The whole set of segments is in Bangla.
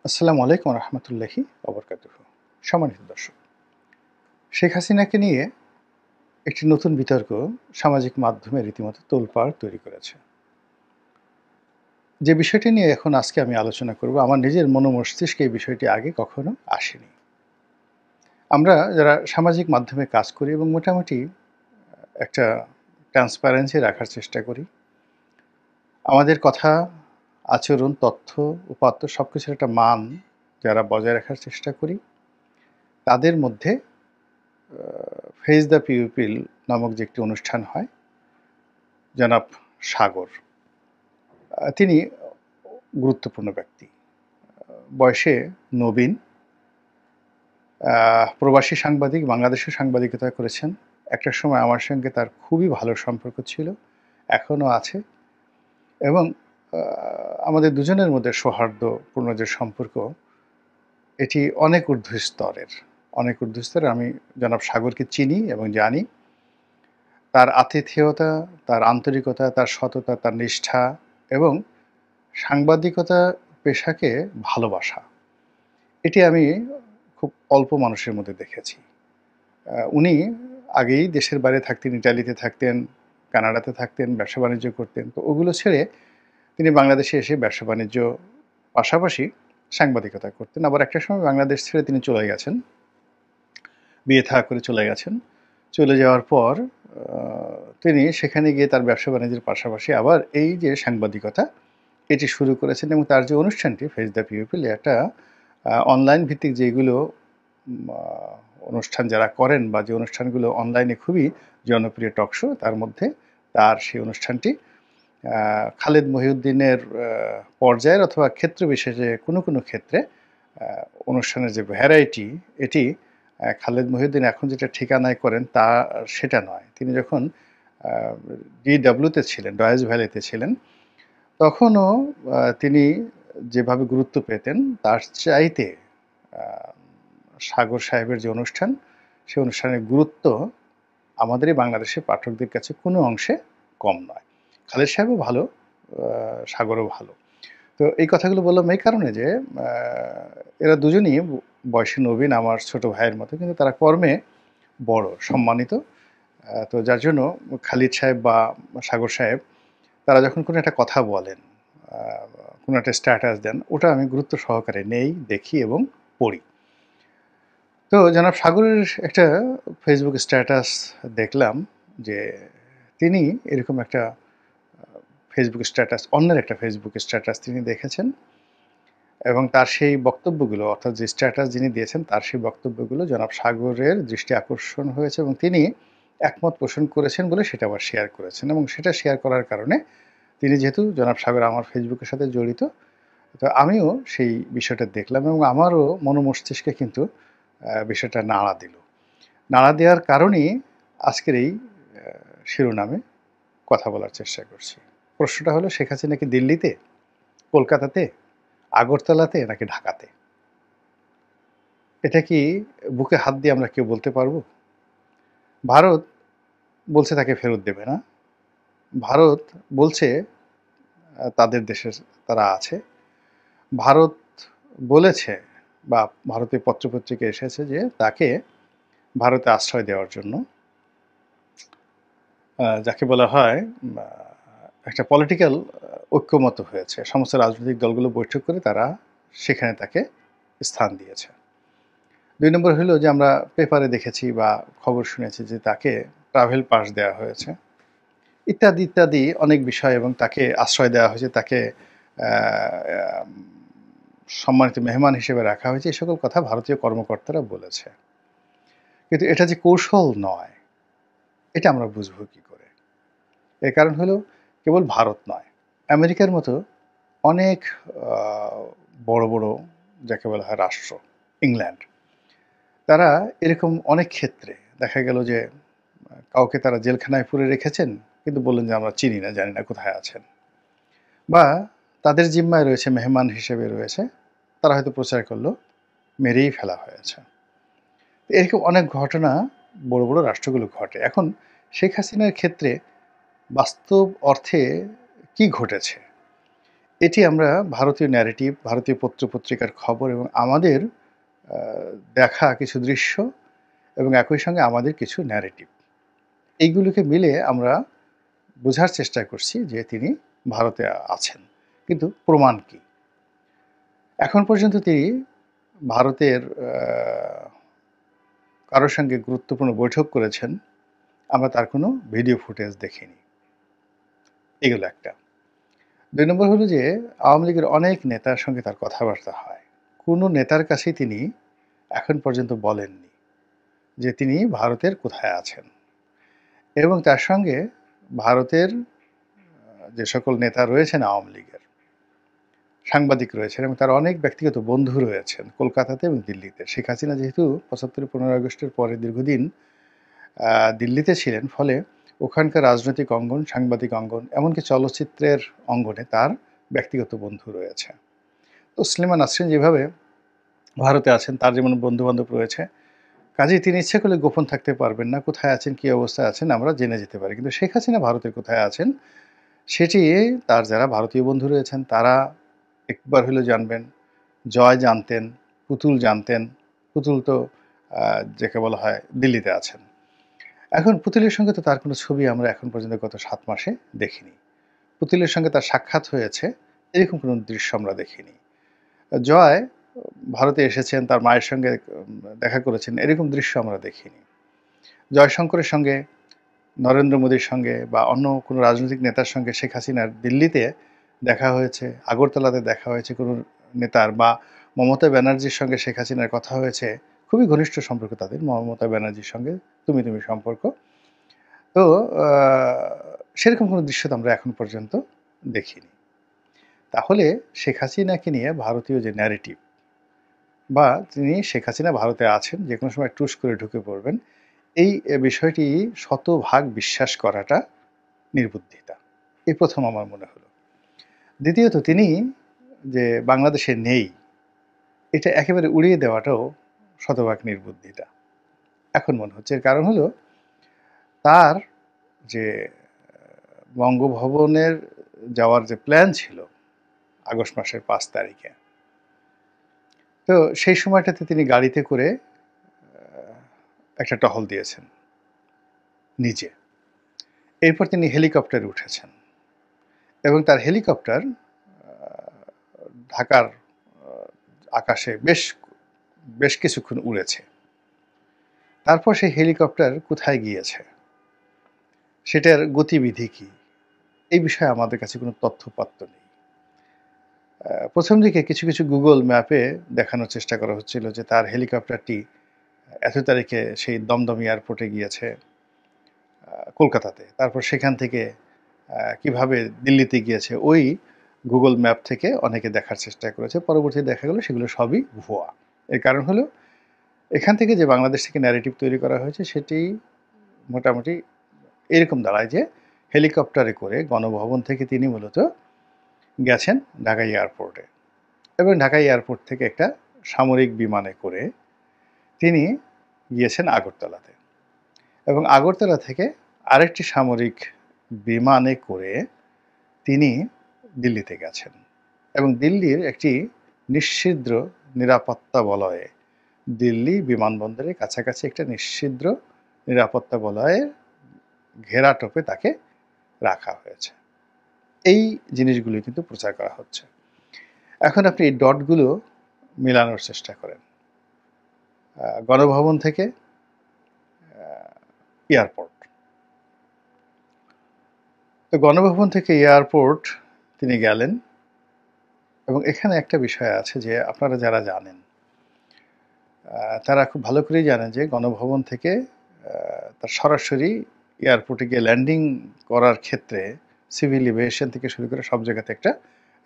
আসসালামু আলাইকুম রহমতুল্লাহি ওবরকাতুহু। সম্মানিত দর্শক, শেখ হাসিনাকে নিয়ে একটি নতুন বিতর্ক সামাজিক মাধ্যমে রীতিমতো তোলপাড় তৈরি করেছে। যে বিষয়টি নিয়ে এখন আজকে আমি আলোচনা করব, আমার নিজের মস্তিষ্কে এই বিষয়টি আগে কখনো আসেনি। আমরা যারা সামাজিক মাধ্যমে কাজ করি এবং মোটামুটি একটা ট্রান্সপারেন্সি রাখার চেষ্টা করি, আমাদের কথা, আচরণ, তথ্য, উপাত্ত সবকিছুর একটা মান যারা বজায় রাখার চেষ্টা করি, তাদের মধ্যে ফেজ দ্য পিউপিল নামক যে একটি অনুষ্ঠান হয়, জনাব সাগর, তিনি গুরুত্বপূর্ণ ব্যক্তি, বয়সে নবীন, প্রবাসী সাংবাদিক, বাংলাদেশে সাংবাদিকতা করেছেন। একটা সময় আমার সঙ্গে তার খুবই ভালো সম্পর্ক ছিল, এখনও আছে, এবং আমাদের দুজনের মধ্যে সৌহার্দ্যপূর্ণ যে সম্পর্ক, এটি অনেক ঊর্ধ্বস্তরের। আমি জনাব সাগরকে চিনি এবং জানি। তার আতিথেয়তা, তার আন্তরিকতা, তার সততা, তার নিষ্ঠা এবং সাংবাদিকতা পেশাকে ভালোবাসা, এটি আমি খুব অল্প মানুষের মধ্যে দেখেছি। উনি আগেই দেশের বাইরে থাকতেন, ইটালিতে থাকতেন, কানাডাতে থাকতেন, ব্যবসা বাণিজ্য করতেন। তো ওগুলো ছেড়ে তিনি বাংলাদেশে এসে ব্যবসা বাণিজ্য পাশাপাশি সাংবাদিকতা করতেন। আবার একটা সময় বাংলাদেশ ছেড়ে তিনি চলে গেছেন, বিয়ে থা করে চলে গেছেন। চলে যাওয়ার পর তিনি সেখানে গিয়ে তার ব্যবসা বাণিজ্যের পাশাপাশি আবার এই যে সাংবাদিকতা, এটি শুরু করেছেন। এবং তার যে অনুষ্ঠানটি ফেস দ্য পিপল, একটা অনলাইন ভিত্তিক যেগুলো অনুষ্ঠান যারা করেন বা যে অনুষ্ঠানগুলো অনলাইনে খুবই জনপ্রিয় টক শো, তার মধ্যে তার সেই অনুষ্ঠানটি খালেদ মহিউদ্দিনের পর্যায়ের অথবা ক্ষেত্র বিশেষে কোনো কোনো ক্ষেত্রে অনুষ্ঠানের যে ভ্যারাইটি, এটি খালেদ মহিউদ্দিন এখন যেটা ঠিকানায় করেন তা সেটা নয়। তিনি যখন ডিডব্লিউতে ছিলেন, ডয়েজ ভ্যালিতে ছিলেন, তখনও তিনি যেভাবে গুরুত্ব পেতেন তার চাইতে সাগর সাহেবের যে অনুষ্ঠান, সেই অনুষ্ঠানের গুরুত্ব আমাদেরই বাংলাদেশের পাঠকদের কাছে কোনো অংশে কম নয়। খালেদ সাহেবও ভালো, সাগরও ভালো। তো এই কথাগুলো বললাম এই কারণে যে এরা দুজনই বয়সে নবীন, আমার ছোট ভাইয়ের মতো, কিন্তু তারা কর্মে বড়, সম্মানিত। তো যার জন্য খালিদ সাহেব বা সাগর সাহেব তারা যখন কোনো একটা কথা বলেন, কোনো একটা স্ট্যাটাস দেন, ওটা আমি গুরুত্ব সহকারে নেই, দেখি এবং পড়ি। তো জনাব সাগরের একটা ফেসবুক স্ট্যাটাস দেখলাম যে তিনি এরকম একটা ফেসবুক স্ট্যাটাস, অন্যের একটা ফেসবুক স্ট্যাটাস তিনি দেখেছেন, এবং তার সেই বক্তব্যগুলো, অর্থাৎ যে স্ট্যাটাস যিনি দিয়েছেন তার সেই বক্তব্যগুলো জনাব সাগরের দৃষ্টি আকর্ষণ হয়েছে এবং তিনি একমত পোষণ করেছেন বলে সেটা আবার শেয়ার করেছেন। এবং সেটা শেয়ার করার কারণে তিনি, যেহেতু জনাব সাগর আমার ফেসবুকের সাথে জড়িত, তো আমিও সেই বিষয়টা দেখলাম এবং আমারও মস্তিষ্কে কিন্তু বিষয়টা নাড়া দিল। নাড়া দেওয়ার কারণেই আজকের এই শিরোনামে কথা বলার চেষ্টা করছি। প্রশ্নটা হলো, শেখ হাসিনা কি দিল্লিতে, কলকাতাতে, আগরতলাতে নাকি ঢাকাতে? এটা কি বুকে হাত দিয়ে আমরা কেউ বলতে পারবো? ভারত বলছে তাকে ফেরত দেবে না। ভারত বলছে তাদের দেশের তারা আছে। ভারত বলেছে, বা ভারতীয় পত্রপত্রিকা এসেছে যে তাকে ভারতে আশ্রয় দেওয়ার জন্য, যাকে বলা হয় একটা পলিটিক্যাল ঐক্যমত হয়েছে। সমস্ত রাজনৈতিক দলগুলো বৈঠক করে তারা সেখানে তাকে স্থান দিয়েছে। ২ নম্বর হলো যে আমরা পেপারে দেখেছি বা খবর শুনেছি যে তাকে ট্রাভেল পাস দেওয়া হয়েছে, ইত্যাদি ইত্যাদি অনেক বিষয়, এবং তাকে আশ্রয় দেওয়া হয়েছে, তাকে সম্মানিত মেহমান হিসেবে রাখা হয়েছে। এই সকল কথা ভারতীয় কর্মকর্তারা বলেছে। কিন্তু এটা যে কৌশল নয়, এটা আমরা বুঝবো কী করে? এর কারণ হলো, কেবল ভারত নয়, আমেরিকার মতো অনেক বড় বড় যাকে বলা হয় রাষ্ট্র, ইংল্যান্ড, তারা এরকম অনেক ক্ষেত্রে দেখা গেল যে কাউকে তারা জেলখানায় পুরে রেখেছেন, কিন্তু বললেন যে আমরা চিনি না, জানি না কোথায় আছেন, বা তাদের জিম্মায় রয়েছে, মেহমান হিসেবে রয়েছে, তারা হয়তো প্রচার করলো, মেরেই ফেলা হয়েছে। এরকম অনেক ঘটনা বড় বড় রাষ্ট্রগুলো ঘটে। এখন শেখ হাসিনার ক্ষেত্রে বাস্তব অর্থে কি ঘটেছে, এটি আমরা ভারতীয় ন্যারেটিভ, ভারতীয় পত্র-পত্রিকার খবর এবং আমাদের দেখা কিছু দৃশ্য এবং একই সঙ্গে আমাদের কিছু ন্যারেটিভ, এইগুলোকে মিলে আমরা বোঝার চেষ্টা করছি যে তিনি ভারতে আছেন। কিন্তু প্রমাণ কি? এখন পর্যন্ত তিনি ভারতের কারো সঙ্গে গুরুত্বপূর্ণ বৈঠক করেছেন, আমরা তার কোনো ভিডিও ফুটেজ দেখিনি। এগুলো একটা। ২ নম্বর হলো যে আওয়ামী লীগের অনেক নেতার সঙ্গে তার কথাবার্তা হয়। কোনো নেতার কাছেই তিনি এখন পর্যন্ত বলেননি যে তিনি ভারতের কোথায় আছেন। এবং তার সঙ্গে ভারতের যে সকল নেতা রয়েছেন আওয়ামী লীগের, সাংবাদিক রয়েছেন এবং তার অনেক ব্যক্তিগত বন্ধু রয়েছেন কলকাতাতে এবং দিল্লিতে। শেখ হাসিনা যেহেতু ৭৫ ১৫ আগস্টের পরে দীর্ঘদিন দিল্লিতে ছিলেন, ফলে ওখানকার রাজনৈতিক অঙ্গন, সাংবাদিক অঙ্গন, এমনকি চলচ্চিত্রের অঙ্গনে তার ব্যক্তিগত বন্ধু রয়েছে। তসলিমা নাসরিন যেভাবে ভারতে আছেন, তার যেমন বন্ধু-বান্ধব রয়েছে, কাজেই তিনি ইচ্ছে করলে গোপন থাকতে পারবেন না। কোথায় আছেন, কী অবস্থায় আছেন আমরা জেনে যেতে পারি। কিন্তু শেখ হাসিনা ভারতের কোথায় আছেন, সেটি তার যারা ভারতীয় বন্ধু রয়েছেন তারা একবার হলেও জানবেন। জয় জানতেন, পুতুল জানতেন। পুতুল তো যাকে বলা হয় দিল্লিতে আছেন। এখন পুতুলের সঙ্গে তো তার কোনো ছবি আমরা এখন পর্যন্ত গত ৭ মাসে দেখিনি। পুতুলের সঙ্গে তার সাক্ষাৎ হয়েছে, এরকম কোনো দৃশ্য আমরা দেখিনি। জয় ভারতে এসেছেন, তার মায়ের সঙ্গে দেখা করেছেন, এরকম দৃশ্য আমরা দেখিনি। জয়শঙ্করের সঙ্গে, নরেন্দ্র মোদীর সঙ্গে বা অন্য কোনো রাজনৈতিক নেতার সঙ্গে শেখ হাসিনার দিল্লিতে দেখা হয়েছে, আগরতলাতে দেখা হয়েছে কোনো নেতার, বা মমতা ব্যানার্জির সঙ্গে শেখ হাসিনার কথা হয়েছে। খুবই ঘনিষ্ঠ সম্পর্ক তাদের, মমতা ব্যানার্জির সঙ্গে তুমি সম্পর্ক। তো সেরকম কোনো দৃশ্য তো আমরা এখন পর্যন্ত দেখিনি। তাহলে শেখ হাসিনাকে নিয়ে ভারতীয় যে ন্যারেটিভ, বা তিনি শেখ হাসিনা ভারতে আছেন, যে কোনো সময় টুস করে ঢুকে পড়বেন, এই বিষয়টি শতভাগ বিশ্বাস করাটা নির্বুদ্ধিতা। এই প্রথম আমার মনে হলো। দ্বিতীয়ত তিনি যে বাংলাদেশে নেই, এটা একেবারে উড়িয়ে দেওয়াটাও শতভাগ নির্বুদ্ধিতা এখন মনে হচ্ছে। এর কারণ হলো তার যে বঙ্গভবনের যাওয়ার যে প্ল্যান ছিল আগস্ট মাসের ৫ তারিখে, তো সেই সময়টাতে তিনি গাড়িতে করে একটা টহল দিয়েছেন নিজে। এরপর তিনি হেলিকপ্টারে উঠেছেন এবং তার হেলিকপ্টার ঢাকার আকাশে বেশ কিছুক্ষণ উড়েছে। তারপর সেই হেলিকপ্টার কোথায় গিয়েছে, সেটার গতিবিধি কী, এই বিষয়ে আমাদের কাছে কোনো তথ্যপাত্র নেই। প্রথম দিকে কিছু কিছু গুগল ম্যাপে দেখানোর চেষ্টা করা হচ্ছিল যে তার হেলিকপ্টারটি এত তারিখে সেই দমদম এয়ারপোর্টে গিয়েছে কলকাতাতে, তারপর সেখান থেকে কিভাবে দিল্লিতে গিয়েছে ওই গুগল ম্যাপ থেকে অনেকে দেখার চেষ্টা করেছে। পরবর্তীতে দেখা গেল সেগুলো সবই ভুয়া। এর কারণ হলো এখান থেকে যে বাংলাদেশ থেকে ন্যারেটিভ তৈরি করা হয়েছে সেটি মোটামুটি এরকম দাঁড়ায় যে হেলিকপ্টারে করে গণভবন থেকে তিনি মূলত গেছেন ঢাকা এয়ারপোর্টে, এবং ঢাকা এয়ারপোর্ট থেকে একটা সামরিক বিমানে করে তিনি গিয়েছেন আগরতলাতে, এবং আগরতলা থেকে আরেকটি সামরিক বিমানে করে তিনি দিল্লিতে গেছেন, এবং দিল্লির একটি নিশ্ছিদ্র নিরাপত্তা বলয়ে, দিল্লি বিমানবন্দরের কাছাকাছি একটা নিশ্ছিদ্র নিরাপত্তা বলয়ের ঘেরাটোপে তাকে রাখা হয়েছে। এই জিনিসগুলো কিন্তু প্রচার করা হচ্ছে। এখন আপনি এই ডটগুলো মেলানোর চেষ্টা করেন। গণভবন থেকে এয়ারপোর্ট, তো গণভবন থেকে এয়ারপোর্ট তিনি গেলেন, এবং এখানে একটা বিষয় আছে যে আপনারা যারা জানেন তারা খুব ভালো করেই জানেন যে গণভবন থেকে তার সরাসরি এয়ারপোর্টে গিয়ে ল্যান্ডিং করার ক্ষেত্রে সিভিল এভিয়েশন থেকে শুরু করে সব জায়গাতে একটা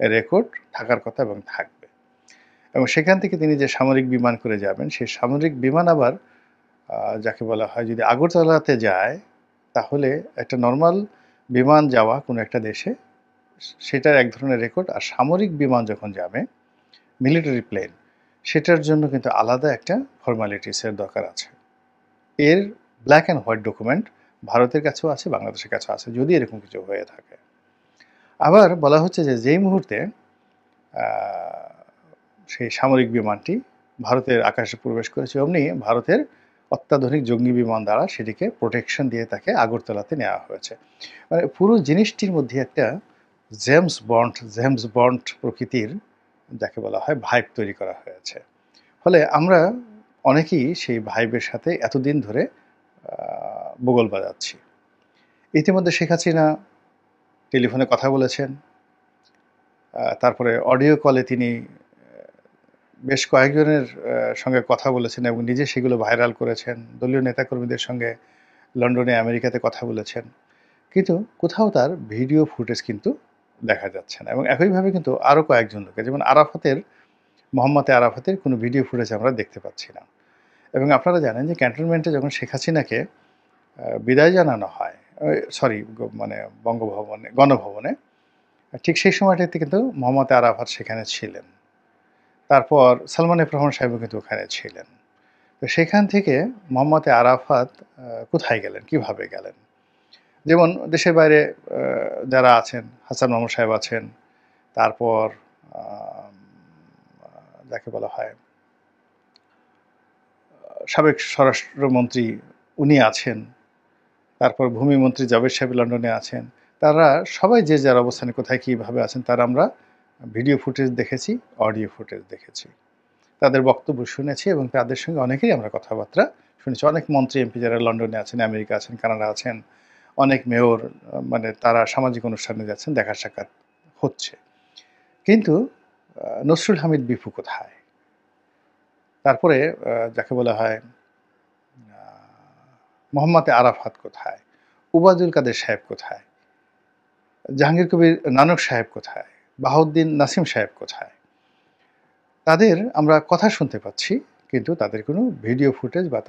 রেকর্ড থাকার কথা এবং থাকবে, এবং সেখান থেকে তিনি যে সামরিক বিমান করে যাবেন সেই সামরিক বিমান আবার যাকে বলা হয় যদি আগরতলাতে যায় তাহলে একটা নর্মাল বিমান যাওয়া কোনো একটা দেশে সেটার এক ধরনের রেকর্ড, আর সামরিক বিমান যখন যাবে মিলিটারি প্লেন সেটার জন্য কিন্তু আলাদা একটা ফর্মালিটিসের দরকার আছে। এর ব্ল্যাক অ্যান্ড হোয়াইট ডকুমেন্ট ভারতের কাছেও আছে, বাংলাদেশের কাছেও আছে, যদি এরকম কিছু হয়ে থাকে। আবার বলা হচ্ছে যে যেই মুহূর্তে সেই সামরিক বিমানটি ভারতের আকাশে প্রবেশ করেছে, অমনি ভারতের অত্যাধুনিক জঙ্গি বিমান দ্বারা সেটিকে প্রোটেকশন দিয়ে তাকে আগরতলাতে নেওয়া হয়েছে। মানে পুরো জিনিসটির মধ্যে একটা জেমস বন্ড প্রকৃতির যাকে বলা হয় ভাইব তৈরি করা হয়েছে। ফলে আমরা অনেকেই সেই ভাইবের সাথে এতদিন ধরে বগল বাজাচ্ছি। ইতিমধ্যে শেখ হাসিনা টেলিফোনে কথা বলেছেন, তারপরে অডিও কলে তিনি বেশ কয়েকজনের সঙ্গে কথা বলেছেন এবং নিজে সেগুলো ভাইরাল করেছেন। দলীয় নেতাকর্মীদের সঙ্গে লন্ডনে, আমেরিকাতে কথা বলেছেন। কিন্তু কোথাও তার ভিডিও ফুটেজ কিন্তু দেখা যাচ্ছে না। এবং একইভাবে কিন্তু আরও কয়েকজন লোকের, যেমন মোহাম্মদ আরাফাতের কোনো ভিডিও ফুটেজ আমরা দেখতে পাচ্ছি না। এবং আপনারা জানেন যে ক্যান্টনমেন্টে যখন শেখ হাসিনাকে বিদায় জানানো হয়, মানে গণভবনে, ঠিক সেই সময়টাতে কিন্তু মোহাম্মদ আরাফাত সেখানে ছিলেন। তারপর সালমান এফ রহমান সাহেবও কিন্তু ওখানে ছিলেন। তো সেখান থেকে মোহাম্মদ আরাফাত কোথায় গেলেন, কিভাবে গেলেন? যেমন দেশের বাইরে যারা আছেন, হাসান মাহমুদ সাহেব আছেন, তারপর যাকে বলা হয় সাবেক স্বরাষ্ট্রমন্ত্রী উনি আছেন, তারপর ভূমিমন্ত্রী জাভেদ সাহেব লন্ডনে আছেন। তারা সবাই যে যার অবস্থানে কোথায় কীভাবে আছেন তারা আমরা ভিডিও ফুটেজ দেখেছি, অডিও ফুটেজ দেখেছি, তাদের বক্তব্য শুনেছি এবং তাদের সঙ্গে অনেকেই আমরা কথাবার্তা শুনেছি। অনেক মন্ত্রী এমপি যারা লন্ডনে আছেন, আমেরিকা আছেন, কানাডা আছেন, অনেক মেয়র, মানে তারা সামাজিক অনুষ্ঠানে যাচ্ছেন, দেখা সাক্ষাৎ হচ্ছে। কিন্তু নসরুল হামিদ বিপু কোথায়? তারপরে যাকে বলা হয় মোহাম্মদ আরাফাত কোথায়? উবায়দুল কাদের সাহেব কোথায়? জাহাঙ্গীর কবির নানক সাহেব কোথায়? বাহাউদ্দিন নাসিম সাহেব কোথায়? তাদের আমরা কথা শুনতে পাচ্ছি, কিন্তু তাদের কোনো ভিডিও ফুটেজ বা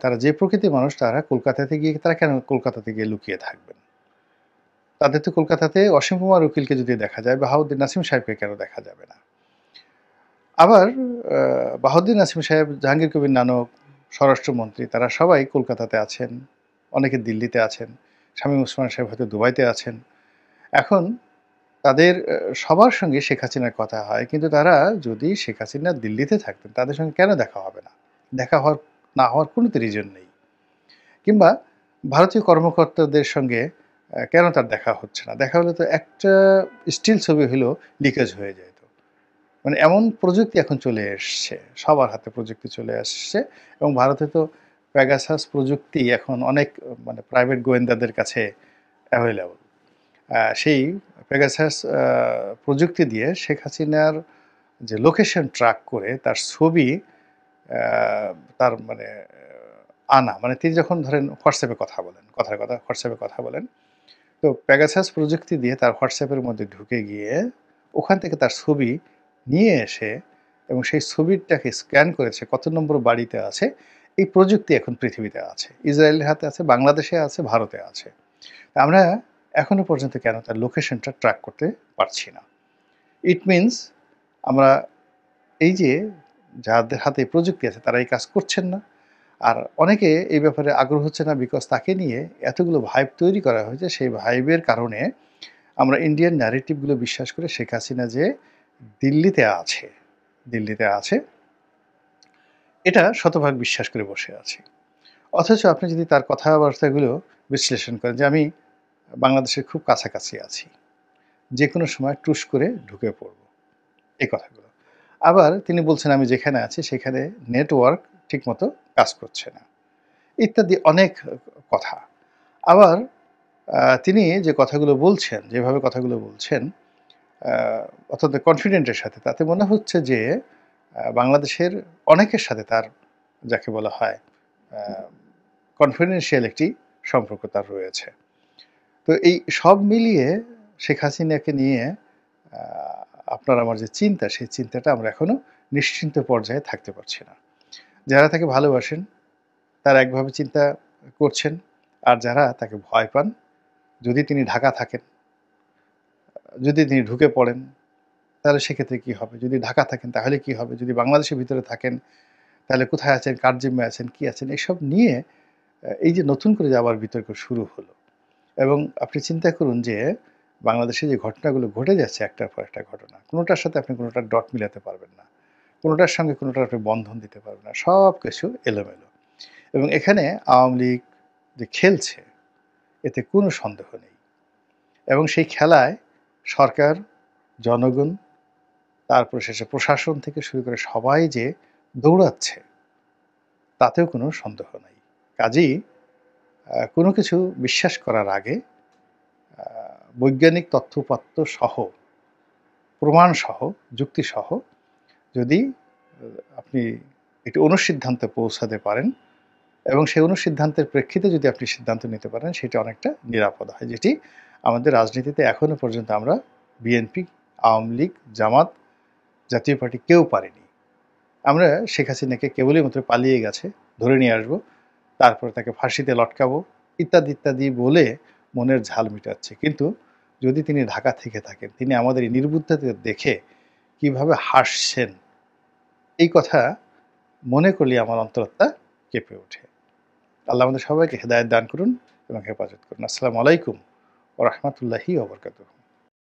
তারা যে প্রকৃতির মানুষ, তারা কেন কলকাতাতে গিয়ে লুকিয়ে থাকবেন? তাদের তো কলকাতাতে অসীম কুমার উকিলকে যদি দেখা যায়, বাহাউদ্দিন নাসিম সাহেবকে কেন দেখা যাবে না? আবার বাহাউদ্দিন নাসিম সাহেব, জাহাঙ্গীর কবির নানক, স্বরাষ্ট্রমন্ত্রী, তারা সবাই কলকাতাতে আছেন, অনেকে দিল্লিতে আছেন, শামীম ওসমান সাহেব হয়তো দুবাইতে আছেন। এখন তাদের সবার সঙ্গে শেখ হাসিনার কথা হয়, কিন্তু তারা যদি শেখ হাসিনা দিল্লিতে থাকতেন তাদের সঙ্গে কেন দেখা হবে না? দেখা না হওয়ার কোনো তো রিজন নেই। কিংবা ভারতীয় কর্মকর্তাদের সঙ্গে কেন তার দেখা হচ্ছে না? দেখা হলে তো একটা স্টিল ছবি হলেও লিকেজ হয়ে যেত। মানে এমন প্রযুক্তি এখন চলে এসছে, সবার হাতে প্রযুক্তি চলে আসছে। এবং ভারতে তো প্যাগাসাস প্রযুক্তি এখন অনেক মানে প্রাইভেট গোয়েন্দাদের কাছে অ্যাভেলেবল। সেই পেগাসাস প্রযুক্তি দিয়ে শেখ হাসিনার যে লোকেশন ট্র্যাক করে তার ছবি তার মানে আনা, মানে তিনি যখন ধরেন হোয়াটসঅ্যাপে কথা বলেন, হোয়াটসঅ্যাপে কথা বলেন, তো পেগাসাস প্রযুক্তি দিয়ে তার হোয়াটসঅ্যাপের মধ্যে ঢুকে গিয়ে ওখান থেকে তার ছবি নিয়ে এসে এবং সেই ছবিটাকে স্ক্যান করেছে কত নম্বর বাড়িতে আছে, এই প্রযুক্তি এখন পৃথিবীতে আছে, ইসরায়েলের হাতে আছে, বাংলাদেশে আছে, ভারতে আছে। আমরা এখনো পর্যন্ত কেন তার লোকেশনটা ট্র্যাক করতে পারছি না? ইট মিনস আমরা এই যে যাদের হাতে প্রযুক্তি আছে তারা এই কাজ করছেন না। আর অনেকে এই ব্যাপারে আগ্রহ হচ্ছে না, বিকজ তাকে নিয়ে এতগুলো ভাইব তৈরি করা হয়েছে। সেই ভাইবের কারণে আমরা ইন্ডিয়ান ন্যারেটিভগুলো বিশ্বাস করে শেখ হাসিনা যে দিল্লিতে আছে এটা শতভাগ বিশ্বাস করে বসে আছি। অথচ আপনি যদি তার কথাবার্তাগুলো বিশ্লেষণ করেন, যে আমি বাংলাদেশের খুব কাছাকাছি আছি, যে কোনো সময় টুস করে ঢুকে পড়ব, এই কথাগুলো। আবার তিনি বলছেন আমি যেখানে আছি সেখানে নেটওয়ার্ক ঠিকমতো কাজ করছে না, ইত্যাদি অনেক কথা। আবার তিনি যে কথাগুলো বলছেন, যেভাবে কথাগুলো বলছেন অত্যন্ত কনফিডেন্টের সাথে, তাতে মনে হচ্ছে যে বাংলাদেশের অনেকের সাথে তার যাকে বলা হয় কনফিডেন্সিয়াল একটি সম্পর্ক তার রয়েছে। তো এই সব মিলিয়ে শেখ হাসিনাকে নিয়ে আপনার আমার যে চিন্তা, সেই চিন্তাটা আমরা এখনও নিশ্চিন্ত পর্যায়ে থাকতে পারছি না। যারা তাকে ভালোবাসেন তারা একভাবে চিন্তা করছেন, আর যারা তাকে ভয় পান, যদি তিনি ঢাকা থাকেন, যদি তিনি ঢুকে পড়েন তাহলে সেক্ষেত্রে কী হবে? যদি ঢাকা থাকেন তাহলে কী হবে? যদি বাংলাদেশের ভিতরে থাকেন তাহলে কোথায় আছেন, কার জিম্মে আছেন, কী আছেন, এসব নিয়ে এই যে নতুন করে যে আবার বিতর্ক শুরু হলো। এবং আপনি চিন্তা করুন যে বাংলাদেশে যে ঘটনাগুলো ঘটে যাচ্ছে একটার পর একটা ঘটনা, কোনোটার সাথে আপনি কোনোটার ডট মিলাতে পারবেন না, কোনোটার সঙ্গে কোনোটার আপনি বন্ধন দিতে পারবেন না, সব কিছু এলোমেলো। এবং এখানে আওয়ামী লীগ যে খেলছে, এতে কোনো সন্দেহ নেই। এবং সেই খেলায় সরকার, জনগণ, তারপর শেষে প্রশাসন থেকে শুরু করে সবাই যে দৌড়াচ্ছে, তাতেও কোনো সন্দেহ নাই। কাজেই কোনো কিছু বিশ্বাস করার আগে বৈজ্ঞানিক তথ্যউপাত্ত সহ, প্রমাণসহ, যুক্তিসহ যদি আপনি একটি অনুসিদ্ধান্তে পৌঁছাতে পারেন এবং সেই অনুসিদ্ধান্তের প্রেক্ষিতে যদি আপনি সিদ্ধান্ত নিতে পারেন, সেটা অনেকটা নিরাপদ হয়, যেটি আমাদের রাজনীতিতে এখনো পর্যন্ত আমরা বিএনপি, আওয়ামী লীগ, জামাত, জাতীয় পার্টি কেউ পারিনি। আমরা শেখ হাসিনাকে কেবলই মাত্র পালিয়ে গেছে ধরে নিয়ে আসবো, তারপরে তাকে ফাঁসিতে লটকাবো, ইত্যাদি ইত্যাদি বলে মনের ঝাল মিটাচ্ছে। কিন্তু যদি তিনি ঢাকা থেকে থাকেন, তিনি আমাদের এই নির্বুদ্ধতা দেখে কিভাবে হাসছেন, এই কথা মনে করলে আমার অন্তরাত্মা কেঁপে ওঠে। আল্লাহ আমাদের সবাইকে হেদায়েত দান করুন এবং হেফাজত করুন। আসসালামু আলাইকুম ওয়া রাহমাতুল্লাহি ওয়া বারাকাতুহু।